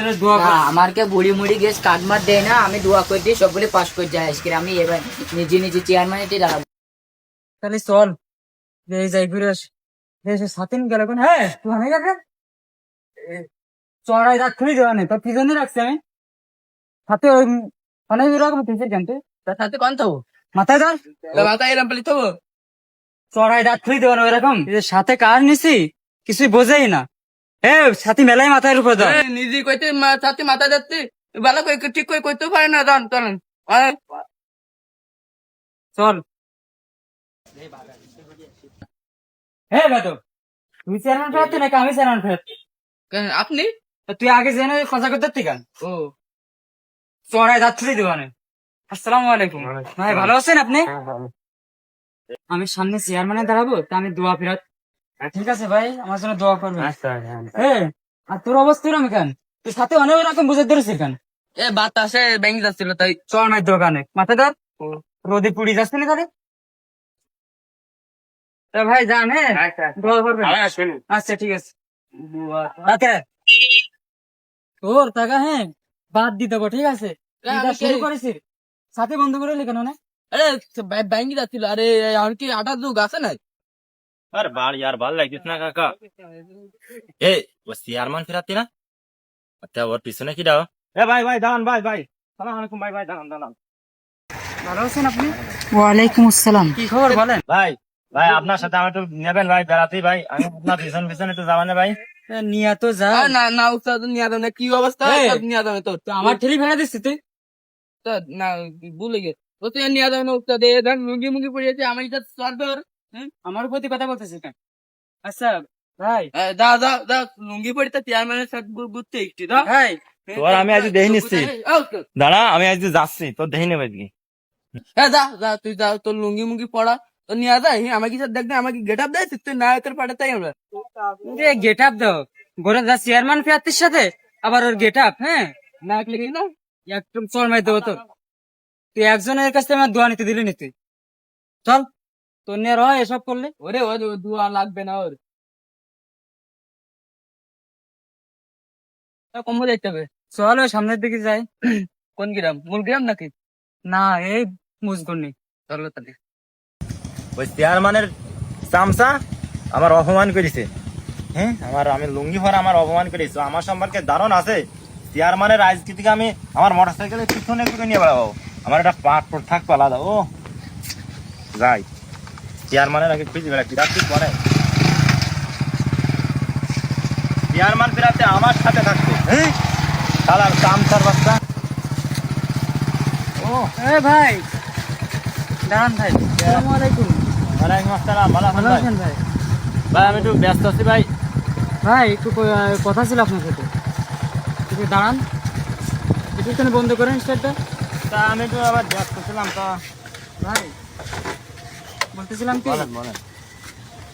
জন্য দোয়া না, আমাকে বুড়ি মুড়ি গেছ কাটমার দেয় না, আমি দোয়া করে দিই সবগুলো পাস করে যায় আজকে। আমি এবার নিজে নিজে চেয়ারম্যানটি দাঁড়াবো। তাহলে চল এই যাই ঘুরে আসি। সে সাতিন গেল কোন? হ্যাঁ তুই অনেক গেছে চড়াই রাত খুলি দেওয়া নেই তোর পিছনে রাখছি আমি সাথে ওই অনেক রকম তিনশো জানতে তার সাথে কোন থাকবো? মাথায় ধর মাথা এরম পেলে তো চড়াই রাত খুলি দেওয়া না ওইরকম সাথে কার নিছি কিছুই বোঝেই না। এ সাথী মেলাই মাথার উপর দাও নিজে কইতে সাথে মাথা যাচ্ছে ভালো করে ঠিক করে কইতেও পারে না। দান চলেন চল। হ্যাঁ বেটো তুই চেয়ারম্যান ফেরাচ্ছি নাকি আমি চেয়ারম্যান ফেরাচ্ছি? আপনি তুই আগে জেনে কথা করতে ঠিক ও চড়াই যাচ্ছি দোকানে। আসসালামু আলাইকুম ভাই, ভালো আছেন আপনি? আমি সামনে চেয়ারম্যানে দাঁড়াবো, তা আমি দোয়া ফেরত। ঠিক আছে ভাই, আমার জন্য দোয়া করবেন। আর তোর অবস্থা আমি কেন তোর সাথে অনেক রকম বুঝে ধরেছি কেন? এ বাতাসে ভেঙে যাচ্ছিল তাই। চড়াই দোকানে মাথা ধর রোদে পুড়ি যাচ্ছে না তাহলে। তা ভাই যান, হ্যাঁ দোয়া করবেন। আচ্ছা ঠিক আছে। আচ্ছা তোর টাকা হ্যাঁ বাদ দিয়ে দেবো, ঠিক আছে? এটা শুরু করেছিস সাথে বন্ধ করে এলি কেন? না আরে ভেঙে যাচ্ছিল। আরে আর কি আটা যুগ আছে না? अरे बाल यार बाल लाइक ना काका ए वो চেয়ারম্যান ফেরাতে না আচ্ছা ওর পিছনে কি দাও এ ভাই ভাই দাঁড়ান ভাই ভাই সালাম আলাইকুম ভাই ভাই দাঁড়ান দাঁড়ান ভালো আছেন আপনি? ওয়ালাইকুম আসসালাম। কি খবর বলেন? ভাই ভাই আপনার সাথে আমার একটু নেবেন ভাই বেড়াতে ভাই আমি আপনার পিছন পিছনে তো যাবানে ভাই নিয়ে তো যা। না না উস্তাদ নিয়ে যাবে না। কি অবস্থা নিয়ে যাবে তোর? তো আমার ঠেলি ফেলা দিচ্ছি তুই। উস্তাদ না ভুলে গেছে ও তুই নিয়ে যাবে না উস্তাদ। এ ধর লুঙ্গি মুঙ্গি পড়িয়েছে আমার এটা সর ধর। আমার প্রতি কথা বলতেছিস কেন? আচ্ছা ভাই দা দা দা লুঙ্গি পড়িতে চেয়ারম্যানের সাথে ঘুরতে একটি দা ভাই তোর আমি আজ দেখে নিচ্ছি দাঁড়া আমি আজ যাচ্ছি তোর দেখে নেবে আজকে হ্যাঁ যা যা তুই যা তোর লুঙ্গি মুঙ্গি পড়া তো নিয়ে যায়। আমাকে দেখ না আমাকে গেট আপ দেয় তুই নায়কের পাঠাতে আমরা গেট আপ দাও ঘরে যা চেয়ারম্যান ফেরাতির সাথে আবার ওর গেট আপ। হ্যাঁ নায়ক লিখি না একদম চল মাই দেবো তো। তুই একজনের কাছ থেকে আমার দোয়া নিতে দিলি নি তুই। চল তোর নিয়ে রয় এসব করলে। ওরে ও দুয়া লাগবে না ওর কম্বো দেখতে হবে। চল ওই সামনের দিকে যাই। কোন গ্রাম? মূল গ্রাম নাকি? না এই মুজগুনি। চলো তাহলে। ওই চেয়ারম্যানের চামচা আমার অপমান করেছে হ্যাঁ আমি লুঙ্গি ভরা আমার অপমান করেছে আমার সম্পর্কে দারুণ আছে চেয়ারম্যানের রাজনীতি থেকে আমি আমার মোটর সাইকেলের পিছনে করে নিয়ে বেড়াবো আমার একটা পাট থাক আলাদা ও যাই চেয়ারম্যানের আগে খুঁজে বেড়া বিরাট ঠিক করে চেয়ারম্যান ফেরাতে আমার সাথে থাকতো হ্যাঁ শালার চামচার বাচ্চা ও এ ভাই দাঁড়ান ভাই। আসসালামু আলাইকুম। ওয়ালাইকুম আসসালাম ভালো আছেন ভালো ভাই আছেন ভাই? ভাই আমি একটু ব্যস্ত আছি ভাই ভাই একটু কথা ছিল আপনার সাথে। একটু দাঁড়ান, একটু বন্ধ করেন স্টারটা। তা আমি একটু আবার ব্যস্ত ছিলাম তা ভাই বলতেছিলাম কি বলেন বলেন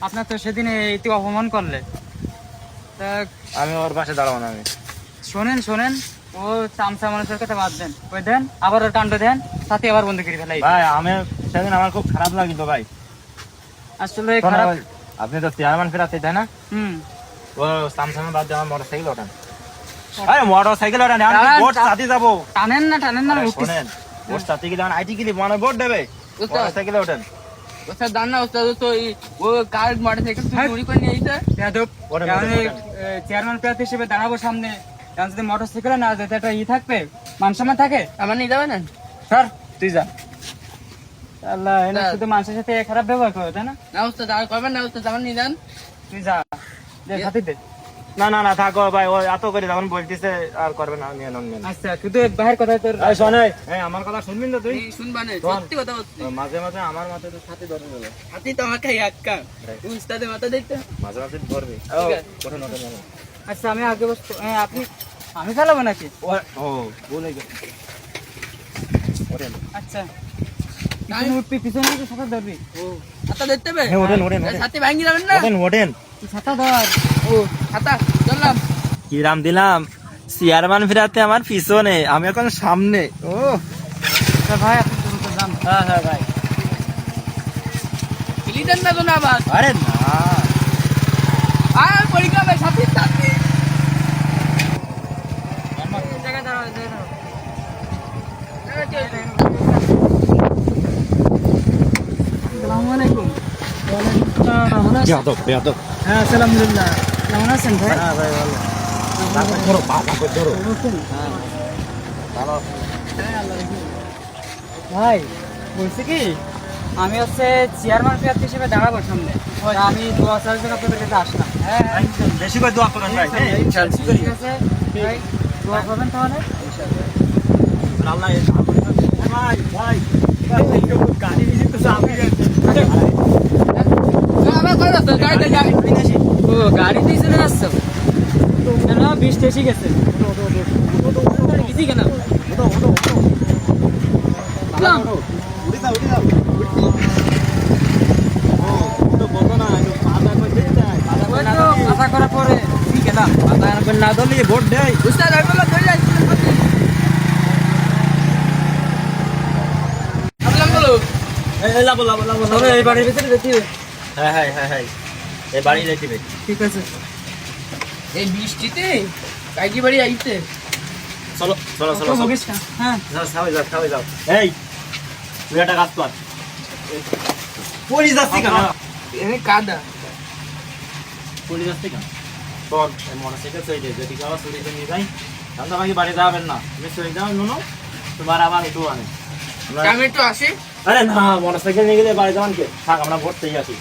আপনার তো সেদিন এইটু অপমান করলে, তা আমি ওর পাশে দাঁড়াবো না আমি শোনেন শোনেন ও চামচা মানুষের কথা বাদ দেন, ওই দেন আবার ওর কাণ্ড দেন সাথে আবার বন্ধ করে ফেলাই। ভাই আমি সেদিন আমার খুব খারাপ লাগিল ভাই আসলে শোনো খারাপ। ভাই, আপনি তো চেয়ারম্যান ফেরাতে তাই না হুম ও সামসামে বাদ দিয়ে আমার মোটর সাইকেল ওঠান আরে মোটর সাইকেল ওঠান আমি দাঁড়ান, ভোট সাথে যাবো টানেন না টানেন না আরে উঠতেছে। শোনেন ভোট সাথে গেলে আইটি গেলে মানে ভোট দেবে উস্তাদ। মোটর সাইকেলে ওঠেন ওস্তাদ জান না ওস্তাদ তো ও কার মোটর সাইকেল চুরি করে নিয়ে এসে বেয়াদব, ওঠেন, কারণ ওঠেন, চেয়ারম্যান প্রার্থী হিসেবে দাঁড়াবো সামনে, কারণ যদি মোটর সাইকেলে না যেতে একটা থাকবে মান সম্মান থাকে। আমার নিয়ে যাবে না? স্যার তুই যা। আল্লাহ এনে শুধু মানুষের সাথে খারাপ ব্যবহার করে তাই না? না ওস্তাদ আর করবেন না ওস্তাদ আমার নিয়ে যান। তুই যা দে সাথী দে। না না না থাকো ভাই ও এত করে যখন বলতেছে আর করবে না নিয়ে নেন আচ্ছা শুধু বাহির কথা তোর শোনে এই আমার কথা শুনবেন তো তুই শুনবা না শোন। সত্যি কথা বলছি। মাঝে মাঝে আমার মাথায় তো সাথে ধরে গেল হাতি তো আমাকে একা উস্তাদের মাথা দেখতে। মাঝে মাঝে ধরবি ঠিক আছে। ওঠেন ওঠেন ওঠেন। আচ্ছা আমি আগে বসবো। আপনি আমি চালাবো নাকি? ও বলে গেল ওঠেন আচ্ছা পিছনে উঠবি, পিছনে উঠে ছাতা ধরবি। ও ছাতা দেখতে হবে? হ্যাঁ, ওঠেন, ওঠেন, এই ওঠেন। ছাতি ভাঙি যাবেন না? ওঠেন ওঠেন তুই ছাতা ধর। ও ছাতা চললাম। কি রাম দিলাম চেয়ারম্যান ফেরাতে আমার পিছনে আমি এখন সামনে ও আচ্ছা ভাই আপনি দ্রুত যান। হ্যাঁ হ্যাঁ ভাই খেলি দেন না তো না আবার। আরে না আর পরীক্ষা হবে ছাতি ছাতি। আসসালামু আলাইকুম। কেমন আছেন? বেয়াদব বেয়াদব। হ্যাঁ, আলহামদুলিল্লাহ। কেমন আছেন ভাই? হ্যাঁ ভাই ভালো। তারপর ধরো তারপর ধরো। হ্যাঁ, ভালো। ভাই বলছি কি, আমি হচ্ছে চেয়ারম্যান প্রার্থী হিসেবে দাঁড়াবো সামনে। তা আমি দোয়া চাওয়ার জন্য আপনাদের কাছে আসলাম। বেশি করে দোয়া করেন ভাই। হ্যাঁ, ঠিক আছে ভাই, দোয়া করবেন তাহলে। আল্লাহ এই ভাই ভাই গাড়ি নিয়ে তো সামনে ও গাড়ি দিয়ে চলে যাচ্ছ কেন? বৃষ্টি এসে গেছে। গেছি কেন? বুঝলাম। উড়ি দাও উড়ি দাও। ও তো বলো না একটু পাতা করে দিতে চাই। পাতা ওই তো কথা করার পরে ঠিক গেলাম। পাতা করে না ধরলে ভোট দেয়। এই লাবো লাবো লাবো তবে এই বাড়ির ভিতরে দেখি। হ্যাঁ হ্যাঁ হ্যাঁ হ্যাঁ এই বাড়ি দেখবে। ঠিক আছে। এই বৃষ্টিতে কাকি বাড়ি আইতে চলো চলো চলো তো চলো। বকিস না। হ্যাঁ, যাও খাওয়া যাও খাওয়া যাও। এই তুই একটা কাজ কর। পড়ি যাচ্ছি কেন? এনে কাদা পড়ি যাচ্ছি কেন? তোর মোটরসাইকেল চলে যায় যদি কারো চুরি করে নিয়ে যাই তাহলে আমাকে বাড়ি যাবেন না। তুমি চলে যাও নুনো তোমার আবার একটু আনে। আমি একটু আসি আরে না মোটরসাইকেল নিয়ে গেলে বাড়ি যাবেন কে? থাক আমরা ভোট চেয়ে আসি।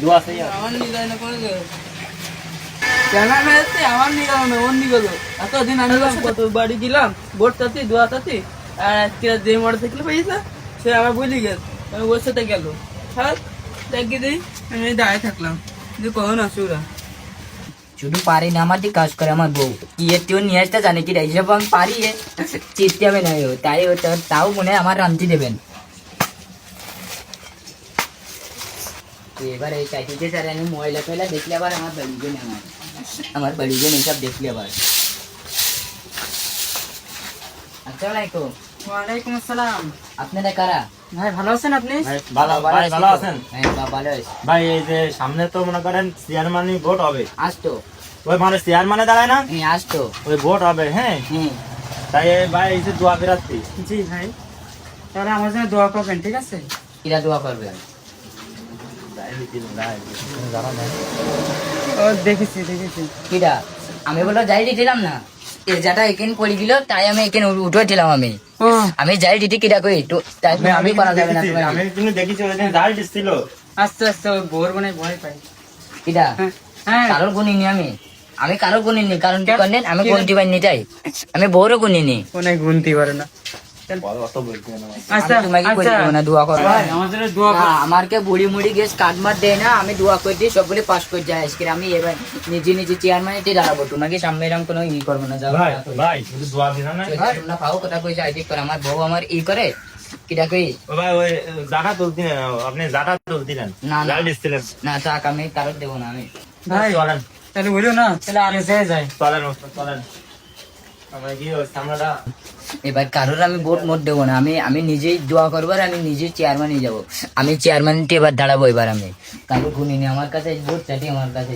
দোয়া চেয়ে আসি। আমার নিগায় না করে দে কেন হয়েছে আমার নিগাও না ওর নিগলো এতদিন আমি কত বাড়ি গেলাম ভোট তাতে দোয়া তাতে আর আজকে যে মোটরসাইকেল পেয়েছে সে আমার বলি গেল আমি ওর সাথে গেল থাক দেখি দিই আমি দাঁড়িয়ে থাকলাম যে কখন আসে ওরা শুধু পারি না আমার দিয়ে কাজ করে আমার বউ কি এর তুই নিয়ে আসতে জানে কি এইসব আমি পারি চিনতে হবে না ও তাই ও তাও মনে হয় আমার রান্তি দেবেন তো এবার এই চাইতে স্যার আমি ময়লা ফেলা দেখলে আবার আমার বাড়ি গেলে আমার বাড়ি গেলে এইসব দেখলে আবার আসসালামাইকুম। ওয়ালাইকুম আসসালাম। আপনারা কারা? ভাই ভালো আছেন আপনি? ভাই ভালো ভাই ভালো আছেন? হ্যাঁ ভালো আছে। ভাই এই যে সামনে তো মনে করেন চেয়ারম্যানই ভোট হবে। আসতো ওই মানে চেয়ারম্যানে দাঁড়ায় না হ্যাঁ আসতো ওই ভোট হবে। হ্যাঁ হ্যাঁ তাই এই ভাই এই যে দোয়া ফেরাচ্ছি। জি ভাই, তাহলে আমার জন্য দোয়া করবেন, ঠিক আছে? কিরা দোয়া করবেন? ও দেখেছি দেখেছি। কিরা আমি বলো যাই দিলাম না এ যেটা এখানে পড়ে গেল তাই আমি এখানে উঠে দিলাম আমি ও আমি যাই দিতে কিরা কই তো তাই ভাই, আমি করা যাবে না দেখেছি, তোমার আমি কিন্তু দেখেছি ওই দিন জাল দিচ্ছিল। আস্তে আস্তে ওই ভোর মানে ভয় পাই। কিরা হ্যাঁ হ্যাঁ, কারোর গুণিনি আমি কারোর গুণিনি কারণ কি কেন? করেন আমি কি? গুনতে পারিনি তাই আমি বউরও গুণিনি অনেক গুনতে পারে না। অত বলছি না ভাই। আচ্ছা আমি তোমাকে কই আচ্ছা দেবো না দোয়া করবো ভাই, আমার জন্য দোয়া না করবেন। আমারকে বুড়ি মুড়ি গেছ কাটমার দেয় না আমি দোয়া করে দিই সবগুলি পাস করে যায় আজকে আমি এবার নিজে নিজে চেয়ারম্যানে দাঁড়াবো তোমাকে সামনে এরকম কোনো ই করবো না যাও ভাই ভাই শুধু দোয়া দিনা না। তোমরা পাও কথা কইছে আইডিক করে আমার বউ আমার ই করে কিটা কই ও ভাই ওই জাটা তুলছিলেন আপনি জাটা তুলছিলেন না, না। জাল দিচ্ছিলেন। না টাকা আমি কারোর দেবো না আমি ভাই চলেন তাহলে বলিও না, তাহলে আর এসে যায়। চলেন ওস্তাদ, চলেন আমরা কি ওই সামনেটা এবার কারোর আমি ভোট মোট দেবো না আমি নিজেই দোয়া করবো আর আমি নিজেই চেয়ারম্যানই যাবো আমি চেয়ারম্যানটি এবার দাঁড়াবো এবার আমি কারোর গুণিনি আমার কাছে ভোট চাটি আমার কাছে